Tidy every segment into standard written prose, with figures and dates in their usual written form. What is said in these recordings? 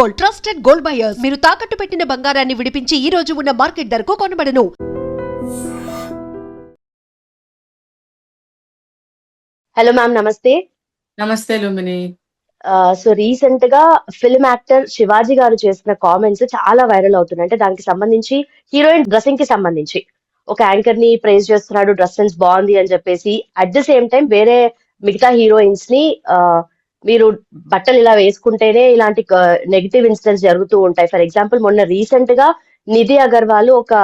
Gold, trusted gold buyers. మీరు తాకట్టు పెట్టిన బంగారాన్ని విడిపించి ఈ రోజు ఉన్న మార్కెట్ ధరకు కొనబడను. హలో మ్యామ్, నమస్తే. నమస్తే లుమిని. సో రీసెంట్ గా ఫిల్మ్ యాక్టర్ శివాజీ గారు చేసిన కామెంట్స్ చాలా వైరల్ అవుతున్నాయి. అంటే దానికి సంబంధించి హీరోయిన్ డ్రెస్సింగ్ కి సంబంధించి ఒక యాంకర్ ని ప్రైజ్ చేస్తున్నాడు, డ్రెస్ సెన్స్ బాగుంది అని చెప్పేసి. అట్ ద సేమ్ టైం వేరే మిగతా హీరోయిన్స్ ని మీరు బట్టలు ఇలా వేసుకుంటేనే ఇలాంటి నెగిటివ్ ఇన్సిడెంట్స్ జరుగుతూ ఉంటాయి. ఫర్ ఎగ్జాంపుల్ మొన్న రీసెంట్ గా నిధి అగర్వాల్ ఒక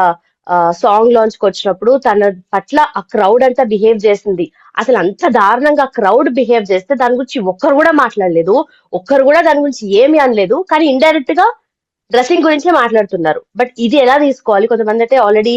సాంగ్ లాంచ్ కి వచ్చినప్పుడు తన పట్ల ఆ క్రౌడ్ అంతా బిహేవ్ చేసింది. అసలు అంత దారుణంగా క్రౌడ్ బిహేవ్ చేస్తే దాని గురించి ఒక్కరు కూడా మాట్లాడలేదు, ఒక్కరు కూడా దాని గురించి ఏమీ అనలేదు. కానీ ఇండైరెక్ట్ గా డ్రెస్సింగ్ గురించే మాట్లాడుతున్నారు. బట్ ఇది ఎలా తీసుకోవాలి? కొంతమంది అయితే ఆల్రెడీ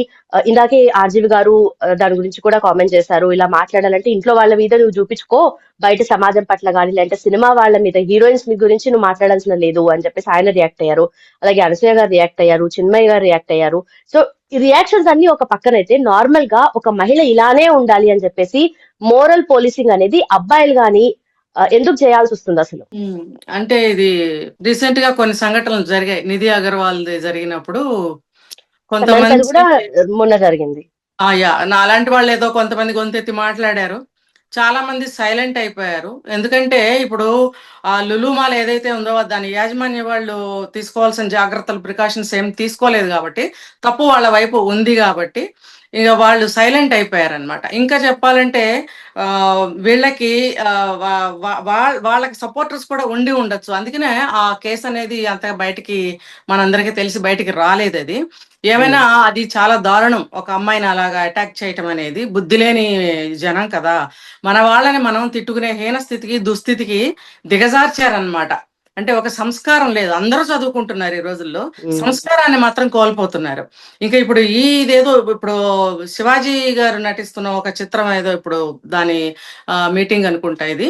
ఇందాకే ఆర్జీవి గారు దాని గురించి కూడా కామెంట్ చేశారు. ఇలా మాట్లాడాలంటే ఇంట్లో వాళ్ళ మీద నువ్వు చూపించుకో, బయట సమాజం పట్ల కానీ లేదంటే సినిమా వాళ్ళ మీద, హీరోయిన్స్ మీ గురించి నువ్వు మాట్లాడాల్సిన లేదు అని చెప్పేసి ఆయన రియాక్ట్ అయ్యారు. అలాగే అనసూయ గారు రియాక్ట్ అయ్యారు, చిన్మయ్య గారు రియాక్ట్ అయ్యారు. సో ఈ రియాక్షన్స్ అన్ని ఒక పక్కనైతే, నార్మల్ గా ఒక మహిళ ఇలానే ఉండాలి అని చెప్పేసి మోరల్ పోలీసింగ్ అనేది అబ్బాయిలు గాని ఎందుకు చేయాల్సి వస్తుంది అసలు? అంటే ఇది రీసెంట్ గా కొన్ని సంఘటనలు జరిగాయి. నిధి అగర్వాల్ జరిగినప్పుడు కొంతమంది కూడా మొన్న జరిగింది. అలాంటి వాళ్ళు ఏదో కొంతమంది గొంతెత్తి మాట్లాడారు. చాలా మంది సైలెంట్ అయిపోయారు. ఎందుకంటే ఇప్పుడు ఆ లులు మాల్ ఏదైతే ఉందో దాని యాజమాన్య వాళ్ళు తీసుకోవాల్సిన జాగ్రత్తలు, ప్రికాషన్స్ ఏం తీసుకోలేదు కాబట్టి, తప్పు వాళ్ళ వైపు ఉంది కాబట్టి ఇక వాళ్ళు సైలెంట్ అయిపోయారనమాట. ఇంకా చెప్పాలంటే వీళ్ళకి వాళ్ళకి సపోర్టర్స్ కూడా ఉండి ఉండొచ్చు. అందుకనే ఆ కేసు అనేది అంత బయటికి మనందరికీ తెలిసి బయటికి రాలేదు. అది ఏమైనా అది చాలా దారుణం. ఒక అమ్మాయిని అలాగా అటాక్ చేయటం అనేది బుద్ధి లేని జనం కదా. మన వాళ్ళని మనం తిట్టుకునే హీన స్థితికి, దుస్థితికి దిగజార్చారనమాట. అంటే ఒక సంస్కారం లేదు. అందరూ చదువుకుంటున్నారు ఈ రోజుల్లో, సంస్కారాన్ని మాత్రం కోల్పోతున్నారు. ఇంకా ఇప్పుడు ఇదేదో ఇప్పుడు శివాజీ గారు నటిస్తున్న ఒక చిత్రం ఏదో ఇప్పుడు దాని మీటింగ్ అనుకుంటా, ఇది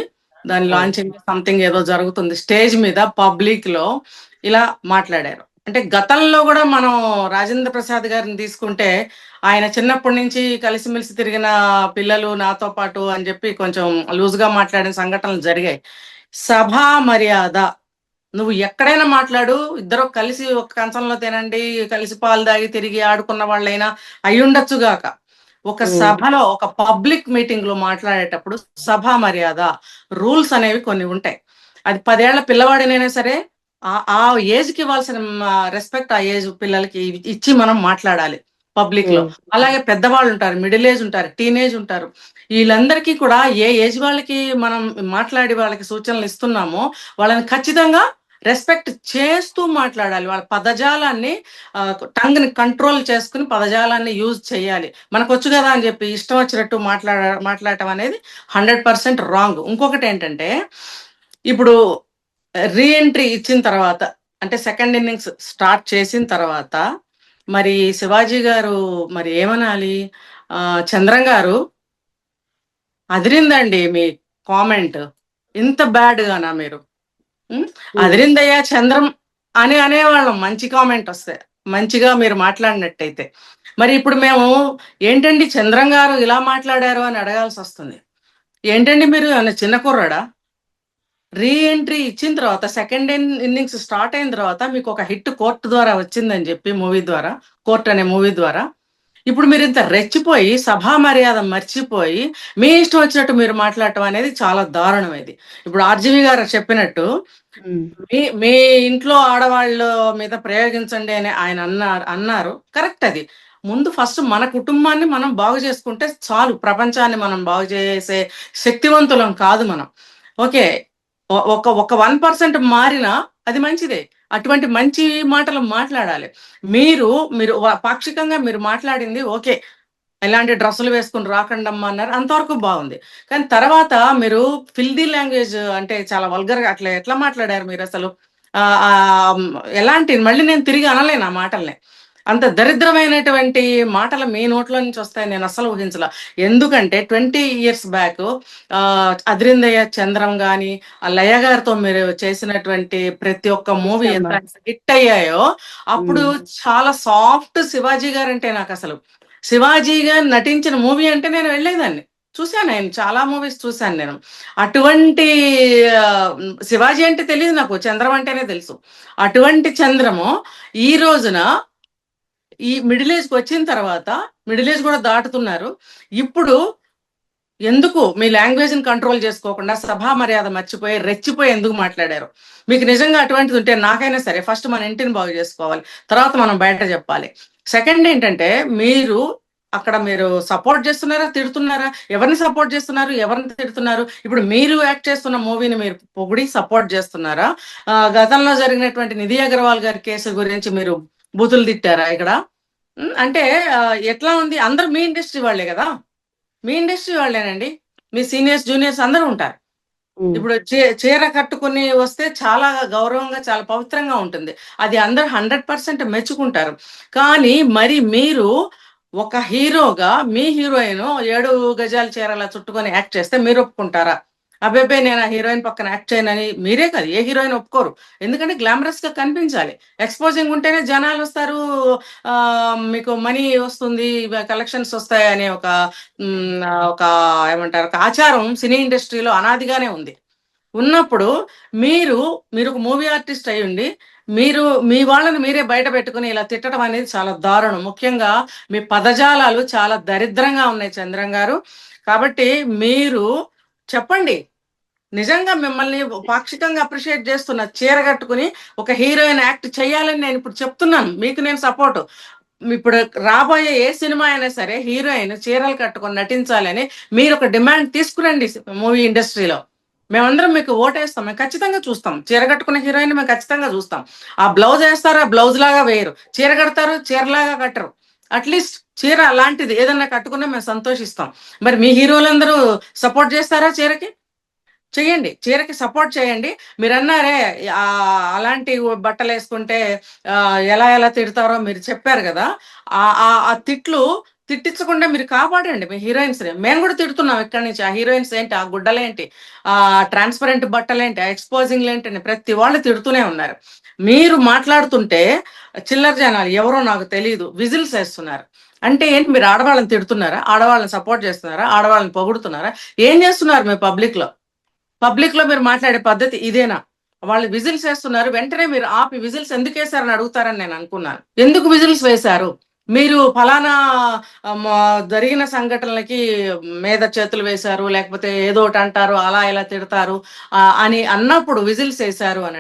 దాని లాంచింగ్ సంథింగ్ ఏదో జరుగుతుంది. స్టేజ్ మీద పబ్లిక్ లో ఇలా మాట్లాడారు. అంటే గతంలో కూడా మనం రాజేంద్ర ప్రసాద్ గారిని తీసుకుంటే, ఆయన చిన్నప్పటి నుంచి కలిసిమెలిసి తిరిగిన పిల్లలు నాతో పాటు అని చెప్పి కొంచెం లూజ్గా మాట్లాడిన సంఘటనలు జరిగాయి. సభా మర్యాద, నువ్వు ఎక్కడైనా మాట్లాడు, ఇద్దరు కలిసి ఒక కంచంలో తినండి, కలిసి పాలు దాగి తిరిగి ఆడుకున్న వాళ్ళైనా అయ్యుండొచ్చు గాక, ఒక సభలో ఒక పబ్లిక్ మీటింగ్ లో మాట్లాడేటప్పుడు సభా మర్యాద రూల్స్ అనేవి కొన్ని ఉంటాయి. అది 10 ఏళ్ల పిల్లవాడినైనా సరే ఆ ఏజ్ కి ఇవ్వాల్సిన రెస్పెక్ట్ ఆ ఏజ్ పిల్లలకి ఇచ్చి మనం మాట్లాడాలి పబ్లిక్ లో. అలాగే పెద్దవాళ్ళు ఉంటారు, మిడిల్ ఏజ్ ఉంటారు, టీనేజ్ ఉంటారు. వీళ్ళందరికీ కూడా ఏ ఏజ్ వాళ్ళకి మనం మాట్లాడి వాళ్ళకి సూచనలు ఇస్తున్నామో వాళ్ళని ఖచ్చితంగా రెస్పెక్ట్ చేస్తూ మాట్లాడాలి. వాళ్ళ పదజాలాన్ని, టంగ్ ని కంట్రోల్ చేసుకుని పదజాలాన్ని యూజ్ చేయాలి. మనకు వచ్చు కదా అని చెప్పి ఇష్టం వచ్చినట్టు మాట్లాడటం అనేది 100% రాంగ్. ఇంకొకటి ఏంటంటే, ఇప్పుడు రీఎంట్రీ ఇచ్చిన తర్వాత, అంటే సెకండ్ ఇన్నింగ్స్ స్టార్ట్ చేసిన తర్వాత మరి శివాజీ గారు మరి ఏమనాలి? చంద్రం గారు, అదిరిందండి మీ కామెంట్, ఇంత బ్యాడ్ గానా మీరు? అదిరిందయ్యా చంద్రం అని అనేవాళ్ళం మంచి కామెంట్ వస్తే, మంచిగా మీరు మాట్లాడినట్టయితే. మరి ఇప్పుడు మేము ఏంటండి చంద్రం గారు ఇలా మాట్లాడారు అని అడగాల్సి వస్తుంది. ఏంటండి మీరు చిన్న కుర్రాడా? రీఎంట్రీ ఇచ్చిన తర్వాత, సెకండ్ ఇన్నింగ్స్ స్టార్ట్ అయిన తర్వాత మీకు ఒక హిట్ కోర్టు ద్వారా వచ్చిందని చెప్పి, మూవీ ద్వారా, కోర్ట్ అనే మూవీ ద్వారా, ఇప్పుడు మీరు ఇంత రెచ్చిపోయి సభా మర్యాద మర్చిపోయి మీ ఇష్టం వచ్చినట్టు మీరు మాట్లాడటం అనేది చాలా దారుణం. ఇది ఇప్పుడు ఆర్జీవి గారు చెప్పినట్టు మీ ఇంట్లో ఆడవాళ్ళ మీద ప్రయోగించండి అని ఆయన అన్నారు. కరెక్ట్. అది ముందు ఫస్ట్ మన కుటుంబాన్ని మనం బాగు చేసుకుంటే చాలు. ప్రపంచాన్ని మనం బాగు చేసే శక్తివంతులం కాదు మనం. ఓకే, ఒక 1% మారినా అది మంచిదే. అటువంటి మంచి మాటలు మాట్లాడాలి. మీరు పాక్షికంగా మీరు మాట్లాడింది ఓకే, ఇలాంటి డ్రెస్సులు వేసుకుని రాకండమ్మా అన్నారు, అంతవరకు బాగుంది. కానీ తర్వాత మీరు ఫిల్దీ లాంగ్వేజ్, అంటే చాలా వల్గర్గా అట్లా ఎట్లా మాట్లాడారు మీరు అసలు? ఎలాంటి, మళ్ళీ నేను తిరిగి అనలేను ఆ మాటల్ని. అంత దరిద్రమైనటువంటి మాటలు మీ నోట్లో నుంచి వస్తాయని నేను అస్సలు ఊహించలా. ఎందుకంటే 20 years బ్యాక్ అదిరిందయ్య చంద్రం గాని, ఆ లయ గారితో మీరు చేసినటువంటి ప్రతి ఒక్క మూవీ ఎంత హిట్ అయ్యాయో, అప్పుడు చాలా సాఫ్ట్ శివాజీ గారు అంటే నాకు అసలు, శివాజీ గారు నటించిన మూవీ అంటే నేను వెళ్ళేదాన్ని. చూశాను, నేను చాలా మూవీస్ చూశాను నేను. అటువంటి శివాజీ అంటే తెలియదు నాకు, చంద్రం అంటేనే తెలుసు. అటువంటి చంద్రము ఈ రోజున ఈ మిడిల్ ఏజ్కి వచ్చిన తర్వాత, మిడిల్ ఏజ్ కూడా దాటుతున్నారు. ఇప్పుడు ఎందుకు మీ లాంగ్వేజ్ని కంట్రోల్ చేసుకోకుండా సభా మర్యాద మర్చిపోయి రెచ్చిపోయి ఎందుకు మాట్లాడారు? మీకు నిజంగా అటువంటిది ఉంటే నాకైనా సరే ఫస్ట్ మన ఇంటిని బాగు చేసుకోవాలి, తర్వాత మనం బయట చెప్పాలి. సెకండ్ ఏంటంటే, మీరు సపోర్ట్ చేస్తున్నారా, తిడుతున్నారా? ఎవరిని సపోర్ట్ చేస్తున్నారు, ఎవరిని తిడుతున్నారు? ఇప్పుడు మీరు యాక్ట్ చేస్తున్న మూవీని మీరు పొగిడి సపోర్ట్ చేస్తున్నారా? గతంలో జరిగినటువంటి నిధి అగర్వాల్ గారి కేసు గురించి మీరు బూతులు తిట్టారా ఇక్కడ? అంటే ఎట్లా ఉంది? అందరూ మీ ఇండస్ట్రీ వాళ్ళే కదా, మీ ఇండస్ట్రీ వాళ్ళేనండి. మీ సీనియర్స్ జూనియర్స్ అందరూ ఉంటారు. ఇప్పుడు చీర కట్టుకుని వస్తే చాలా గౌరవంగా, చాలా పవిత్రంగా ఉంటుంది. అది అందరూ 100% మెచ్చుకుంటారు. కానీ మరి మీరు ఒక హీరోగా మీ హీరోయిన్ 7 గజాల చీరలా చుట్టుకొని యాక్ట్ చేస్తే మీరు ఒప్పుకుంటారా? అబ్బాయి నేను ఆ హీరోయిన్ పక్కన యాక్ట్ చేయనని. మీరే కాదు, ఏ హీరోయిన్ ఒప్పుకోరు. ఎందుకంటే గ్లామరస్ గా కనిపించాలి, ఎక్స్పోజింగ్ ఉంటేనే జనాలు వస్తారు, మీకు మనీ వస్తుంది, కలెక్షన్స్ వస్తాయి అనే ఒక ఏమంటారు, ఒక ఆచారం సినీ ఇండస్ట్రీలో అనాదిగానే ఉంది. ఉన్నప్పుడు మీరు ఒక మూవీ ఆర్టిస్ట్ అయ్యుండి మీ వాళ్ళని మీరే బయట పెట్టుకుని ఇలా తిట్టడం అనేది చాలా దారుణం. ముఖ్యంగా మీ పదజాలాలు చాలా దరిద్రంగా ఉన్నాయి చంద్రం గారు. కాబట్టి మీరు చెప్పండి, నిజంగా మిమ్మల్ని పాక్షికంగా అప్రిషియేట్ చేస్తున్న, చీర కట్టుకుని ఒక హీరోయిన్ యాక్ట్ చేయాలని నేను ఇప్పుడు చెప్తున్నాను, మీకు నేను సపోర్టు. ఇప్పుడు రాబోయే ఏ సినిమా అయినా సరే హీరోయిన్ చీరలు కట్టుకొని నటించాలని మీరు ఒక డిమాండ్ తీసుకురండి మూవీ ఇండస్ట్రీలో. మేమందరం మీకు ఓటేస్తాం, మేము ఖచ్చితంగా చూస్తాం. చీర కట్టుకున్న హీరోయిన్ మేము ఖచ్చితంగా చూస్తాం. ఆ బ్లౌజ్ వేస్తారు, ఆ బ్లౌజ్ లాగా వేయరు. చీర కడతారు, చీరలాగా కట్టరు. అట్లీస్ట్ చీర అలాంటిది ఏదన్నా కట్టుకున్నా మేము సంతోషిస్తాం. మరి మీ హీరోలందరూ సపోర్ట్ చేస్తారా చీరకి? చెయ్యండి, చీరకి సపోర్ట్ చేయండి. మీరు అన్నారే అలాంటి బట్టలు వేసుకుంటే ఎలా ఎలా తిడతారో మీరు చెప్పారు కదా, ఆ తిట్టించకుండా మీరు కాపాడండి మీ హీరోయిన్స్. మేము కూడా తిడుతున్నాం ఇక్కడి నుంచి. ఆ హీరోయిన్స్ ఏంటి, ఆ గుడ్డలేంటి, ఆ ట్రాన్స్పరెంట్ బట్టలేంటి, ఆ ఎక్స్పోజింగ్ ఏంటి, ప్రతి వాళ్ళు తిడుతూనే ఉన్నారు. మీరు మాట్లాడుతుంటే చిల్లర జనాలు ఎవరో నాకు తెలియదు విజిల్స్ వేస్తున్నారు. అంటే ఏంటి, మీరు ఆడవాళ్ళని తిడుతున్నారా, ఆడవాళ్ళని సపోర్ట్ చేస్తున్నారా, ఆడవాళ్ళని పొగుడుతున్నారా? ఏం చేస్తున్నారు మీ పబ్లిక్ లో మీరు మాట్లాడే పద్ధతి ఇదేనా? వాళ్ళు విజిల్స్ వేస్తున్నారు, వెంటనే మీరు ఆపి విజిల్స్ ఎందుకు వేశారని అడుగుతారని నేను అనుకున్నాను. ఎందుకు విజిల్స్ వేశారు? మీరు ఫలానా జరిగిన సంఘటనలకి మీద చేతులు వేశారు, లేకపోతే ఏదో ఒకటి అంటారు, అలా ఇలా తిడతారు అని అన్నప్పుడు విజిల్స్ వేశారు అని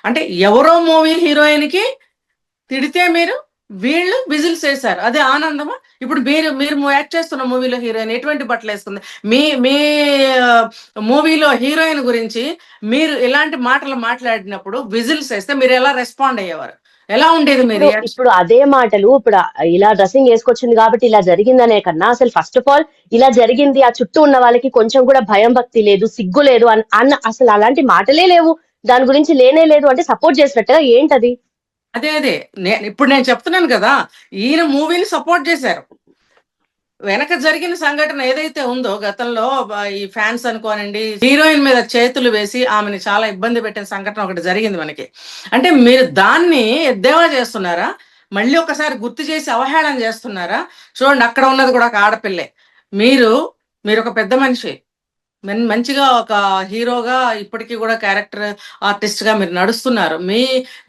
అంటే ఎవరో మూవీ హీరోయిన్ కి తిడితే మీరు వీళ్ళు విజిల్స్ వేశారు, అదే ఆనందమా? ఇప్పుడు మీరు యాక్ట్ చేస్తున్న మూవీలో హీరోయిన్ ఎటువంటి బట్టలు వేసుకుంది? మీ మీ మూవీలో హీరోయిన్ గురించి మీరు ఇలాంటి మాటలు మాట్లాడినప్పుడు విజిల్స్ వేస్తే మీరు ఎలా రెస్పాండ్ అయ్యేవారు? ఎలా ఉండేది మీ రియాక్షన్? ఇప్పుడు అదే మాటలు ఇప్పుడు ఇలా డ్రెస్సింగ్ వేసుకొచ్చింది కాబట్టి ఇలా జరిగిందనే కన్నా అసలు ఫస్ట్ ఆఫ్ ఆల్ ఇలా జరిగింది, ఆ చుట్టూ ఉన్న వాళ్ళకి కొంచెం కూడా భయం భక్తి లేదు, సిగ్గు లేదు అన్న అసలు అలాంటి మాటలే లేవు, దాని గురించి లేనే లేదు అంటే సపోర్ట్ చేసినట్టుగా ఏంటది? అదే ఇప్పుడు నేను చెప్తున్నాను కదా, ఈయన మూవీని సపోర్ట్ చేశారు. వెనక జరిగిన సంఘటన ఏదైతే ఉందో గతంలో, ఈ ఫ్యాన్స్ అనుకోనండి, హీరోయిన్ మీద చేతులు వేసి ఆమెను చాలా ఇబ్బంది పెట్టిన సంఘటన ఒకటి జరిగింది మనకి. అంటే మీరు దాన్ని ఎద్దేవా చేస్తున్నారా? మళ్ళీ ఒకసారి గుర్తు చేసి అవహేళన చేస్తున్నారా? చూడండి, అక్కడ ఉన్నది కూడా ఒక ఆడపిల్లే. మీరు ఒక పెద్ద మనిషి, మంచిగా ఒక హీరోగా ఇప్పటికీ కూడా క్యారెక్టర్ ఆర్టిస్ట్ గా మీరు నడుస్తున్నారు. మీ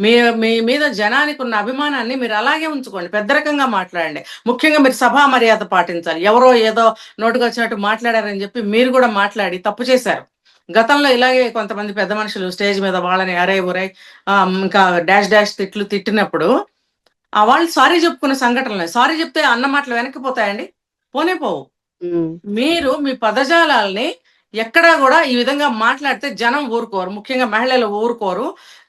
మీ మీ మీద జనానికి ఉన్న అభిమానాన్ని మీరు అలాగే ఉంచుకోండి, పెద్ద రకంగా మాట్లాడండి. ముఖ్యంగా మీరు సభా మర్యాద పాటించాలి. ఎవరో ఏదో నోటుకు వచ్చినట్టు మాట్లాడారని చెప్పి మీరు కూడా మాట్లాడి తప్పు చేశారు. గతంలో ఇలాగే కొంతమంది పెద్ద మనుషులు స్టేజ్ మీద వాళ్ళని అరే ఒరై ఇంకా డాష్ తిట్లు తిట్టినప్పుడు వాళ్ళు సారీ చెప్పుకున్న సంఘటనలు. సారీ చెప్తే అన్న మాటలు వెనక్కిపోతాయండి? పోనే పోవు. మీరు మీ పదజాలాల్ని ఎక్కడా కూడా ఈ విధంగా మాట్లాడితే జనం ఊరుకోరు, ముఖ్యంగా మహిళలు ఊరుకోరు.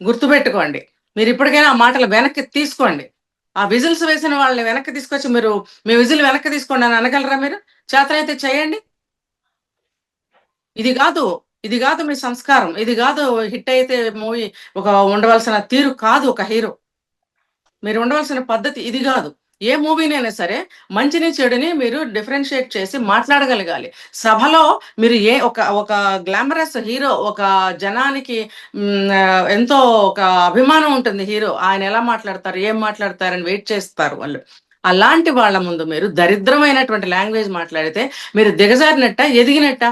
గుర్తుపెట్టుకోండి, మీరు ఇప్పటికైనా ఆ మాటలు వెనక్కి తీసుకోండి. ఆ విజిల్స్ వేసిన వాళ్ళని వెనక్కి తీసుకొచ్చి మీరు మీ విజిల్ వెనక్కి తీసుకోండి అని అనగలరా? మీరు చేతనైతే చేయండి. ఇది కాదు మీ సంస్కారం, ఇది కాదు హిట్ అయితే మూవీ ఒక ఉండవలసిన తీరు కాదు. ఒక హీరో మీరు ఉండవలసిన పద్ధతి ఇది కాదు. ఏ మూవీనైనా సరే మంచిని చెడుని మీరు డిఫరెన్షియేట్ చేసి మాట్లాడగలగాలి. సభలో మీరు ఒక గ్లామరస్ హీరో, ఒక జనానికి ఎంతో ఒక అభిమానం ఉంటుంది హీరో, ఆయన ఎలా మాట్లాడతారు, ఏం మాట్లాడతారని వెయిట్ చేస్తారు వాళ్ళు. అలాంటి వాళ్ళ ముందు మీరు దరిద్రమైనటువంటి లాంగ్వేజ్ మాట్లాడితే మీరు దిగజారినట్ట, ఎదిగినట్ట?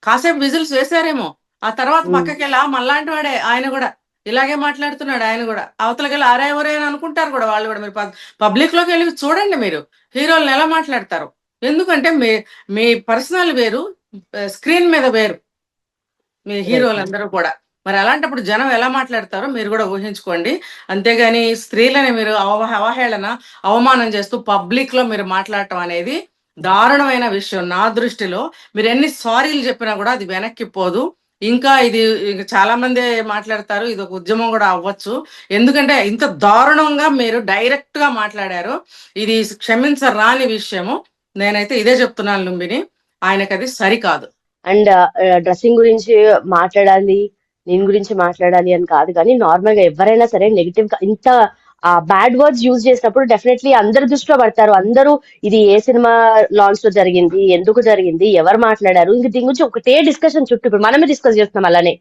కాసేపు విజిల్స్ వేశారేమో, ఆ తర్వాత ఉమ్. పక్కకెళ్ళి మళ్ళాంటి వాడే ఆయన కూడా ఇలాగే మాట్లాడుతున్నాడు, ఆయన కూడా అవతలకెళ్ళి అరే ఒరే అని అనుకుంటారు కూడా వాళ్ళు కూడా. మీరు పబ్లిక్ లోకి వెళ్ళి చూడండి మీరు హీరోలను ఎలా మాట్లాడతారు. ఎందుకంటే మీ మీ పర్సనల్ వేరు, స్క్రీన్ మీద వేరు మీ రైట్. హీరోలందరూ కూడా. మరి అలాంటప్పుడు జనం ఎలా మాట్లాడతారో మీరు కూడా ఊహించుకోండి. అంతేగాని స్త్రీలని మీరు అవహేళన, అవమానం చేస్తూ పబ్లిక్ లో మీరు మాట్లాడటం అనేది దారుణమైన విషయం నా దృష్టిలో. మీరు ఎన్ని సారీలు చెప్పినా కూడా అది వెనక్కి పోదు. ఇంకా ఇది చాలా మంది మాట్లాడతారు, ఇది ఒక ఉద్యమం కూడా అవ్వచ్చు. ఎందుకంటే ఇంత దారుణంగా మీరు డైరెక్ట్ గా మాట్లాడారు. ఇది క్షమించరాని విషయము. నేనైతే ఇదే చెప్తున్నాను లుంబిని, ఆయనకి అది సరికాదు. అండ్ డ్రెస్సింగ్ గురించి మాట్లాడాలి, దీని గురించి మాట్లాడాలి అని కాదు, కానీ నార్మల్ గా ఎవరైనా సరే నెగిటివ్ గా ఇంత బ్యాడ్ వర్డ్స్ యూజ్ చేసినప్పుడు డెఫినెట్లీ అందరు దృష్టిలో పడతారు. అందరూ ఇది ఏ సినిమా లాంచ్ లో జరిగింది, ఎందుకు జరిగింది, ఎవరు మాట్లాడారు, ఇంక దీని గురించి ఒకటే డిస్కషన్ చుట్టూ ఇప్పుడు మనమే డిస్కస్ చేస్తున్నాం అలానే.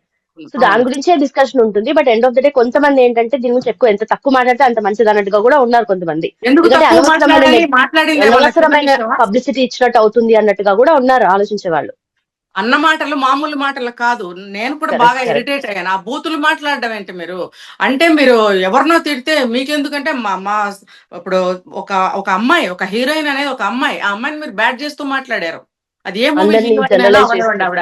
సో దాని గురించే డిస్కషన్ ఉంటుంది. But end of the day కొంతమంది ఏంటంటే దీని గురించి ఎక్కువ ఎంత తక్కువ మాట్లాడితే అంత మంచిది అన్నట్టుగా కూడా ఉన్నారు కొంతమంది. ఎందుకు ఎందుకంటే తక్కువ అనవసరమైన మాట్లాడాలి? మాట్లాడింది వాళ్ళ చిన్న అనవసరమైన విషయమా? పబ్లిసిటీ ఇచ్చినట్టు అవుతుంది అన్నట్టుగా కూడా ఉన్నారు ఆలోచించే వాళ్ళు. అన్న మాటలు మామూలు మాటలు కాదు. నేను కూడా కరెక్ట్, బాగా కరెక్ట్. ఇరిటేట్ అయ్యాను. ఆ బూతులు మాట్లాడడం ఏంటి మీరు? అంటే మీరు ఎవరినో తిడితే మీకెందుకంటే మా మా ఇప్పుడు ఒక ఒక అమ్మాయి, ఒక హీరోయిన్ అనేది ఒక అమ్మాయి, ఆ అమ్మాయిని మీరు బ్యాట్ చేస్తూ మాట్లాడారు. అది ఏ మూవీ అందరినీ హీరోయిన్ అయినా జనరలైజ్ చేస్తూ. అవనివ్వండి, ఆవిడ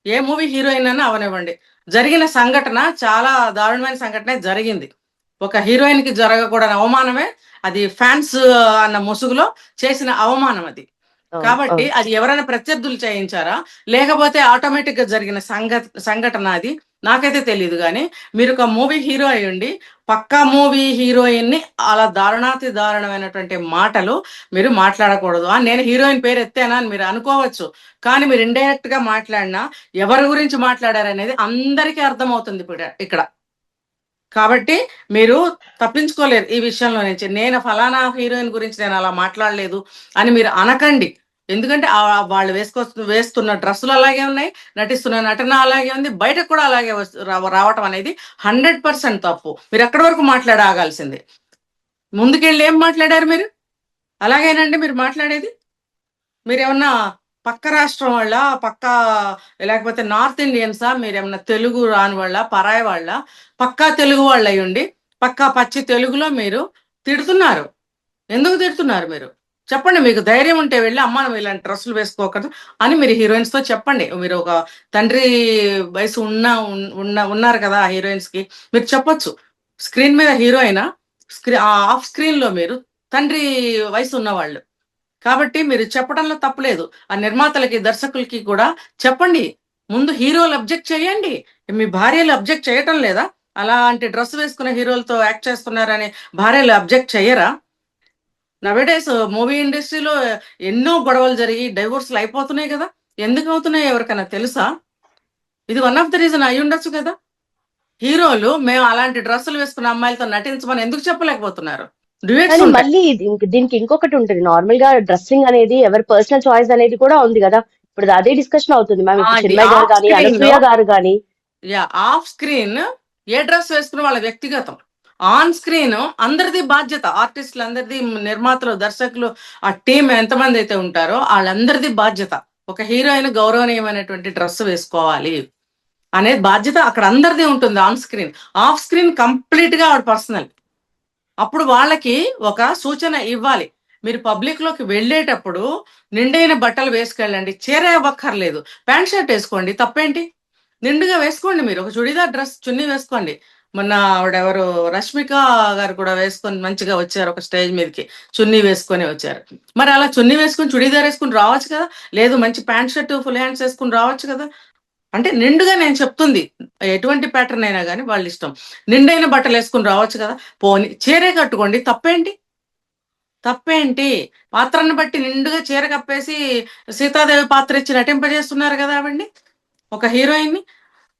ఏ మూవీ హీరోయిన్ అయినా అవనివ్వండి. జరిగిన సంఘటన చాలా దారుణమైన సంఘటనే జరిగింది. ఒక హీరోయిన్ కి జరగకూడని అవమానమే అది, ఫ్యాన్స్ అన్న ముసుగులో చేసిన అవమానం అది. కాబట్టి అది ఎవరైనా ప్రత్యర్థులు చేయించారా, లేకపోతే ఆటోమేటిక్ గా జరిగిన సంఘటన అది నాకైతే తెలియదు. కానీ మీరు ఒక మూవీ హీరో అయ్యండి, పక్కా మూవీ హీరోయిన్ ని అలా దారుణాతి దారుణమైనటువంటి మాటలు మీరు మాట్లాడకూడదు. నేను హీరోయిన్ పేరు ఎత్తానా అని మీరు అనుకోవచ్చు, కానీ మీరు ఇండైరెక్ట్ గా మాట్లాడినా ఎవరి గురించి మాట్లాడారనేది అందరికీ అర్థమవుతుంది ఇక్కడ. కాబట్టి మీరు తప్పించుకోలేరు ఈ విషయంలో నుంచి. నేను ఫలానా హీరోయిన్ గురించి నేను అలా మాట్లాడలేదు అని మీరు అనకండి. ఎందుకంటే వాళ్ళు వేస్తున్న డ్రెస్సులు అలాగే ఉన్నాయి, నటిస్తున్న నటన అలాగే ఉంది, బయటకు కూడా అలాగే రావటం అనేది 100% తప్పు. మీరు ఎక్కడి వరకు మాట్లాడాల్సింది, ముందుకెళ్ళి ఏం మాట్లాడారు మీరు? అలాగేనండి మీరు మాట్లాడేది? మీరు ఏమన్నా పక్క రాష్ట్రం వాళ్ళ, లేకపోతే నార్త్ ఇండియన్సా? మీరేమన్నా తెలుగు రాని వాళ్ళ, పరాయి వాళ్ళ? పక్కా తెలుగు వాళ్ళు అయ్యుండి పక్కా పచ్చి తెలుగులో మీరు తిడుతున్నారు. ఎందుకు తిడుతున్నారు మీరు? చెప్పండి. మీకు ధైర్యం ఉంటే వెళ్ళి అమ్మ నువ్వు ఇలాంటి డ్రెస్సులు వేసుకోకూడదు అని మీరు హీరోయిన్స్ తో చెప్పండి. మీరు ఒక తండ్రి వయసు ఉన్నారు కదా ఆ హీరోయిన్స్ కి, మీరు చెప్పొచ్చు. స్క్రీన్ మీద హీరోయిన్, ఆఫ్ స్క్రీన్ లో మీరు తండ్రి వయసు ఉన్నవాళ్ళు. కాబట్టి మీరు చెప్పడంలో తప్పులేదు. ఆ నిర్మాతలకి, దర్శకులకి కూడా చెప్పండి. ముందు హీరోలు అబ్జెక్ట్ చేయండి. మీ భార్యలు అబ్జెక్ట్ చేయటం లేదా? అలాంటి డ్రెస్ వేసుకున్న హీరోలతో యాక్ట్ చేస్తున్నారని భార్యలు అబ్జెక్ట్ చెయ్యరా? నవేడేస్ మూవీ ఇండస్ట్రీలో ఎన్నో గొడవలు జరిగి డైవోర్స్లు అయిపోతున్నాయి కదా. ఎందుకు అవుతున్నాయి ఎవరికైనా తెలుసా? ఇది వన్ ఆఫ్ ద రీజన్ అయి ఉండొచ్చు కదా. హీరోలు మేము అలాంటి డ్రెస్సులు వేసుకున్న అమ్మాయిలతో నటించమని ఎందుకు చెప్పలేకపోతున్నారు? డ్యూయెట్స్ కానీ ఉంటాయి. మళ్ళీ దీనికి ఇంకొకటి ఉంటుంది. నార్మల్ గా డ్రెస్సింగ్ అనేది ఎవరి పర్సనల్ చాయిస్ అనేది కూడా ఉంది కదా. ఇప్పుడు అదే డిస్కషన్ అవుతుంది మ్యామ్. ఇప్పుడు చిన్మయ్ గారు కానీ, అనసూయ గారు కానీ. ఆఫ్ స్క్రీన్ ఏ డ్రెస్ వేసుకున్న వాళ్ళ వ్యక్తిగతం. ఆన్ స్క్రీన్ అందరిది బాధ్యత. ఆర్టిస్టులు అందరిది, నిర్మాతలు, దర్శకులు, ఆ టీం ఎంతమంది అయితే ఉంటారో వాళ్ళందరిది బాధ్యత. ఒక హీరోయిన్ గౌరవనీయమైనటువంటి డ్రెస్ వేసుకోవాలి అనేది బాధ్యత అక్కడ అందరిది ఉంటుంది. On screen, off screen complete గా ఆవిడ పర్సనల్. అప్పుడు వాళ్ళకి ఒక సూచన ఇవ్వాలి. మీరు పబ్లిక్ లోకి వెళ్ళేటప్పుడు నిండైన బట్టలు వేసుకెళ్ళండి. చీర ఇవ్వక్కర్లేదు, ప్యాంట్ షర్ట్ వేసుకోండి, తప్పేంటి? నిండుగా వేసుకోండి. మీరు ఒక చుడీదార్ డ్రెస్, చున్నీ వేసుకోండి. మొన్న ఆవిడెవరు రష్మిక గారు కూడా వేసుకొని మంచిగా వచ్చారు ఒక స్టేజ్ మీదకి, చున్నీ వేసుకొని వచ్చారు. మరి అలా చున్నీ వేసుకొని చుడీదార్ వేసుకుని రావచ్చు కదా. లేదు మంచి ప్యాంట్ షర్ట్ ఫుల్ హ్యాండ్స్ వేసుకుని రావచ్చు కదా. అంటే నిండుగా, నేను చెప్తుంది ఎటువంటి ప్యాటర్న్ అయినా కానీ వాళ్ళ ఇష్టం. నిండైన బట్టలు వేసుకుని రావచ్చు కదా. పోని చీరే కట్టుకోండి, తప్పేంటి? పాత్రను బట్టి నిండుగా చీర కప్పేసి సీతాదేవి పాత్ర ఇచ్చి నటింపజేస్తున్నారు కదా ఆవిడ్ని, ఒక హీరోయిన్ ని.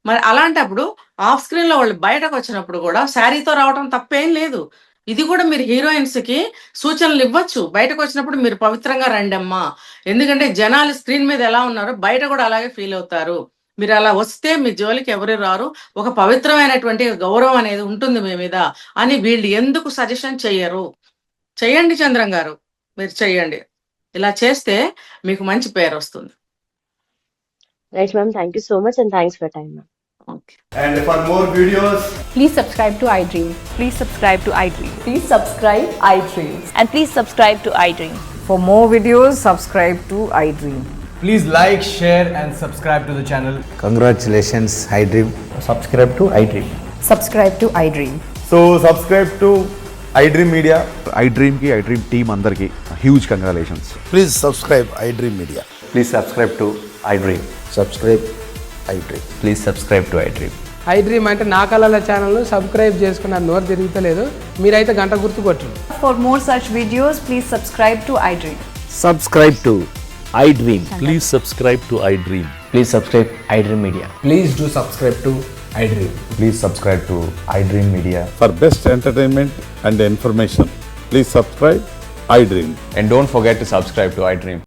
మరి అలాంటప్పుడు ఆఫ్ స్క్రీన్ లో వాళ్ళు బయటకు వచ్చినప్పుడు కూడా శారీతో రావడం తప్పేం లేదు. ఇది కూడా మీరు హీరోయిన్స్ కి సూచనలు ఇవ్వచ్చు. బయటకు వచ్చినప్పుడు మీరు పవిత్రంగా రండి అమ్మా, ఎందుకంటే జనాలు స్క్రీన్ మీద ఎలా ఉన్నారో బయట కూడా అలాగే ఫీల్ అవుతారు. మీరు అలా వస్తే మీ జోలికి ఎవరు రారు, ఒక పవిత్రమైనటువంటి గౌరవం అనేది ఉంటుంది మీ మీద అని వీళ్ళు ఎందుకు సజెషన్ చెయ్యరు? చెయ్యండి చంద్రం గారు, మీరు చెయ్యండి. ఇలా చేస్తే మీకు మంచి పేరు వస్తుంది. Right ma'am, thank you so much and thanks for time ma'am. Okay. And for more videos, Please subscribe to iDream. Please subscribe to iDream. Please subscribe iDream. And please subscribe to iDream. For more videos, subscribe to iDream. please like, share and subscribe to the channel. Congratulations, iDream. Subscribe to iDream. Subscribe to iDream. So subscribe to iDream Media. iDream ki iDream team andarki huge congratulations. Please subscribe iDream Media. Please subscribe to iDream. Subscribe iDream. Please subscribe to iDream. iDream అంటే నా కళల ఛానల్ను subscribe చేసుకున్న నోరు తిరుగుతలేదు, మీరైతే గంట గుర్తు కొట్టండి. For more such videos, please subscribe to iDream. Subscribe to iDream. Please subscribe to iDream. Please subscribe iDream Media. Please do subscribe to iDream. Please subscribe to iDream Media. For best entertainment and information, please subscribe iDream. And don't forget to subscribe to iDream.